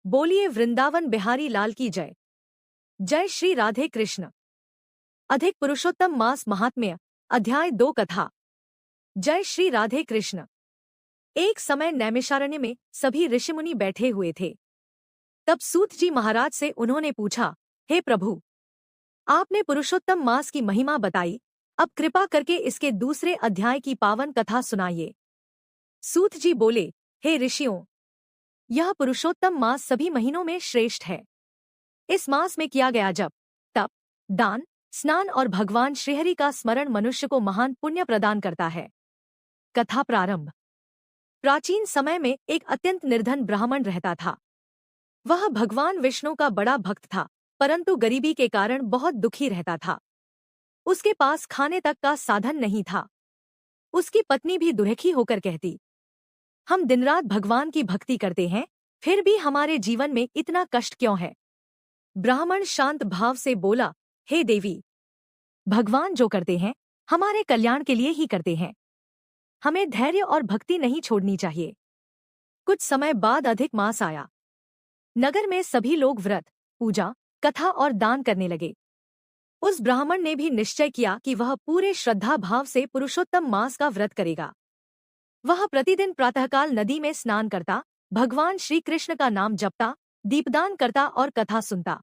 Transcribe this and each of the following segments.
बोलिए वृंदावन बिहारी लाल की जय। जय श्री राधे कृष्ण। अधिक पुरुषोत्तम मास महात्म्य अध्याय 2 कथा। जय श्री राधे कृष्ण। एक समय नैमिषारण्य में सभी ऋषिमुनि बैठे हुए थे। तब सूत जी महाराज से उन्होंने पूछा, हे प्रभु, आपने पुरुषोत्तम मास की महिमा बताई, अब कृपा करके इसके दूसरे अध्याय की पावन कथा सुनाइए। सूत जी बोले, हे ऋषियों, यह पुरुषोत्तम मास सभी महीनों में श्रेष्ठ है। इस मास में किया गया जप, तप, दान, स्नान और भगवान श्रीहरि का स्मरण मनुष्य को महान पुण्य प्रदान करता है। कथा प्रारंभ। प्राचीन समय में एक अत्यंत निर्धन ब्राह्मण रहता था। वह भगवान विष्णु का बड़ा भक्त था, परंतु गरीबी के कारण बहुत दुखी रहता था। उसके पास खाने तक का साधन नहीं था। उसकी पत्नी भी दुखी होकर कहती, हम दिन रात भगवान की भक्ति करते हैं, फिर भी हमारे जीवन में इतना कष्ट क्यों है। ब्राह्मण शांत भाव से बोला, हे देवी, भगवान जो करते हैं हमारे कल्याण के लिए ही करते हैं। हमें धैर्य और भक्ति नहीं छोड़नी चाहिए। कुछ समय बाद अधिक मास आया। नगर में सभी लोग व्रत, पूजा, कथा और दान करने लगे। उस ब्राह्मण ने भी निश्चय किया कि वह पूरे श्रद्धा भाव से पुरुषोत्तम मास का व्रत करेगा। वह प्रतिदिन प्रातःकाल नदी में स्नान करता, भगवान श्री कृष्ण का नाम जपता, दीपदान करता और कथा सुनता।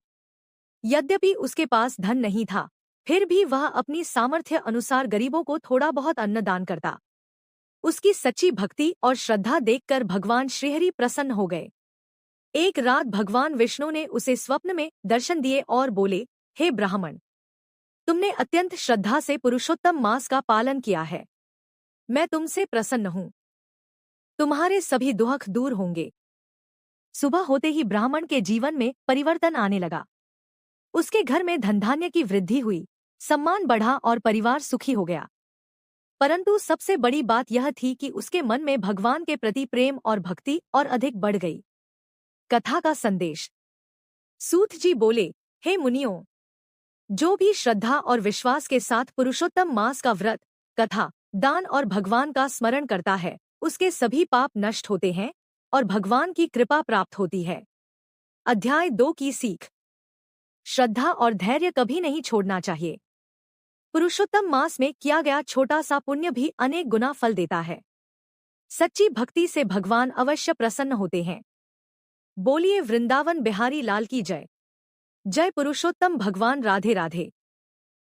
यद्यपि उसके पास धन नहीं था, फिर भी वह अपनी सामर्थ्य अनुसार गरीबों को थोड़ा बहुत अन्न दान करता। उसकी सच्ची भक्ति और श्रद्धा देखकर भगवान श्रीहरि प्रसन्न हो गए। एक रात भगवान विष्णु ने उसे स्वप्न में दर्शन दिए और बोले, हे ब्राह्मण, तुमने अत्यंत श्रद्धा से पुरुषोत्तम मास का पालन किया है। मैं तुमसे प्रसन्न हूँ। तुम्हारे सभी दुख दूर होंगे। सुबह होते ही ब्राह्मण के जीवन में परिवर्तन आने लगा। उसके घर में धनधान्य की वृद्धि हुई, सम्मान बढ़ा और परिवार सुखी हो गया। परंतु सबसे बड़ी बात यह थी कि उसके मन में भगवान के प्रति प्रेम और भक्ति और अधिक बढ़ गई। कथा का संदेश। सूत जी बोले, हे मुनियों, जो भी श्रद्धा और विश्वास के साथ पुरुषोत्तम मास का व्रत, कथा, दान और भगवान का स्मरण करता है, उसके सभी पाप नष्ट होते हैं और भगवान की कृपा प्राप्त होती है। अध्याय 2 की सीख। श्रद्धा और धैर्य कभी नहीं छोड़ना चाहिए। पुरुषोत्तम मास में किया गया छोटा सा पुण्य भी अनेक गुना फल देता है। सच्ची भक्ति से भगवान अवश्य प्रसन्न होते हैं। बोलिए वृंदावन बिहारी लाल की जय। जय पुरुषोत्तम भगवान राधे राधे।